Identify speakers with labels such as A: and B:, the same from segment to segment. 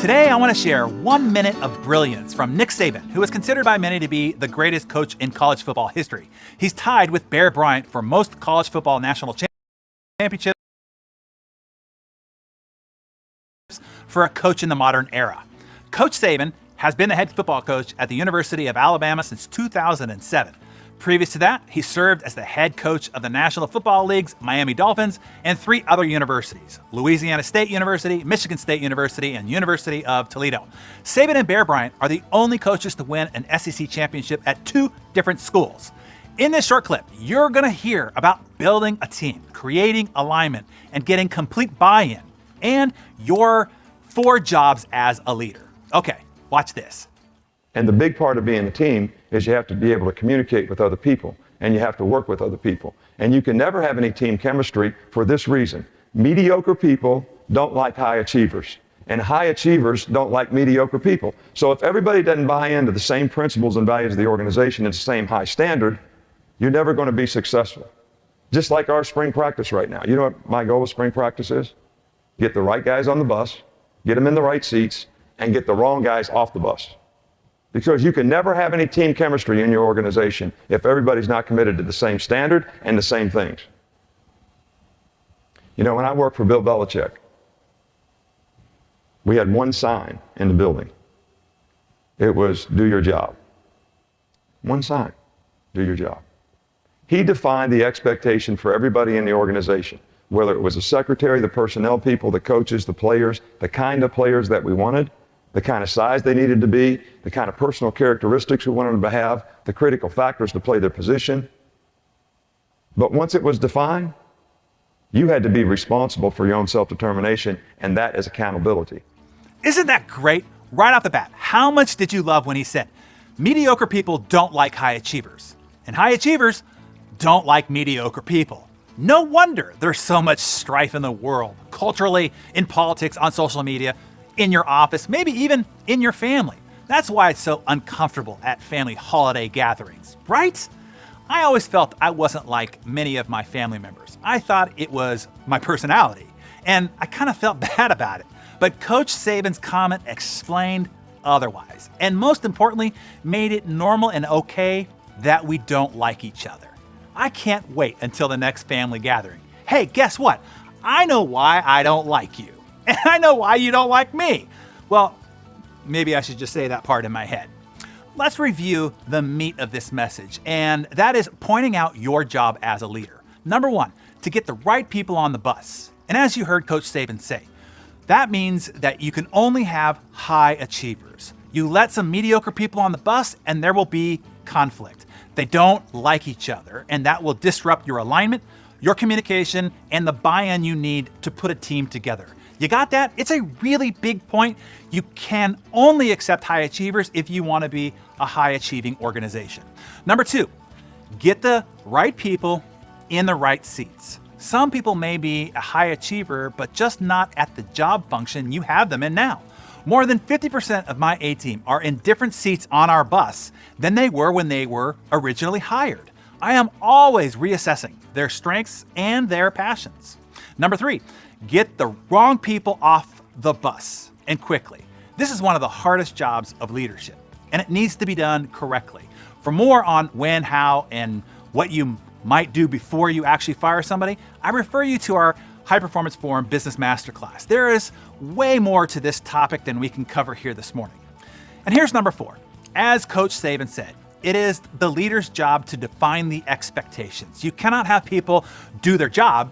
A: Today, I want to share 1 minute of brilliance from Nick Sabin, who is considered by many to be the greatest coach in college football history. He's tied with Bear Bryant for most college football national championships for a coach in the modern era. Coach Sabin has been the head football coach at the University of Alabama since 2007. Previous to that, he served as the head coach of the National Football League's Miami Dolphins and 3 other universities: Louisiana State University, Michigan State University, and University of Toledo. Sabin and Bear Bryant are the only coaches to win an SEC championship at 2 different schools. In this short clip, you're going to hear about building a team, creating alignment, and getting complete buy-in, and your 4 jobs as a leader. Okay, watch this.
B: And the big part of being a team is you have to be able to communicate with other people, and you have to work with other people. And you can never have any team chemistry for this reason. Mediocre people don't like high achievers, and high achievers don't like mediocre people. So if everybody doesn't buy into the same principles and values of the organization and the same high standard, you're never going to be successful. Just like our spring practice right now. You know what my goal with spring practice is? Get the right guys on the bus, get them in the right seats, and get the wrong guys off the bus. Because you can never have any team chemistry in your organization if everybody's not committed to the same standard and the same things. You know, when I worked for Bill Belichick, we had one sign in the building. It was, "Do your job." One sign, "Do your job." He defined the expectation for everybody in the organization, whether it was the secretary, the personnel people, the coaches, the players, the kind of players that we wanted, the kind of size they needed to be, the kind of personal characteristics we wanted them to have, the critical factors to play their position. But once it was defined, you had to be responsible for your own self-determination, and that is accountability.
A: Isn't that great? Right off the bat, how much did you love when he said, mediocre people don't like high achievers, and high achievers don't like mediocre people? No wonder there's so much strife in the world, culturally, in politics, on social media, in your office, maybe even in your family. That's why it's so uncomfortable at family holiday gatherings, right? I always felt I wasn't like many of my family members. I thought it was my personality, and I kind of felt bad about it. But Coach Sabin's comment explained otherwise, and most importantly, made it normal and okay that we don't like each other. I can't wait until the next family gathering. Hey, guess what? I know why I don't like you. And I know why you don't like me. Well, maybe I should just say that part in my head. Let's review the meat of this message, and that is pointing out your job as a leader. Number 1, to get the right people on the bus. And as you heard Coach Sabin say, that means that you can only have high achievers. You let some mediocre people on the bus, and there will be conflict. They don't like each other, and that will disrupt your alignment, your communication, and the buy-in you need to put a team together. You got that? It's a really big point. You can only accept high achievers if you want to be a high-achieving organization. Number 2, get the right people in the right seats. Some people may be a high achiever, but just not at the job function you have them in now. More than 50% of my A-team are in different seats on our bus than they were when they were originally hired. I am always reassessing their strengths and their passions. Number 3, get the wrong people off the bus, and quickly. This is one of the hardest jobs of leadership, and it needs to be done correctly. For more on when, how, and what you might do before you actually fire somebody, I refer you to our High Performance Forum Business Masterclass. There is way more to this topic than we can cover here this morning. And here's number 4. As Coach Sabin said, it is the leader's job to define the expectations. You cannot have people do their job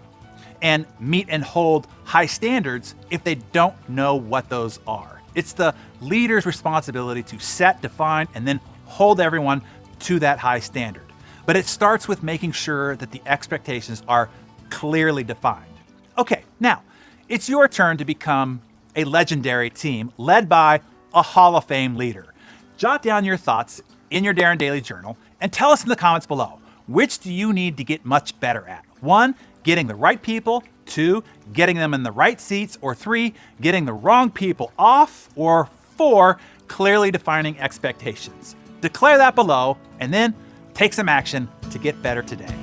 A: and meet and hold high standards if they don't know what those are. It's the leader's responsibility to set, define, and then hold everyone to that high standard. But it starts with making sure that the expectations are clearly defined. Okay, now, it's your turn to become a legendary team led by a Hall of Fame leader. Jot down your thoughts in your Darren Daily Journal and tell us in the comments below, which do you need to get much better at? 1, getting the right people, 2, getting them in the right seats, or 3, getting the wrong people off, or 4, clearly defining expectations. Declare that below, and then take some action to get better today.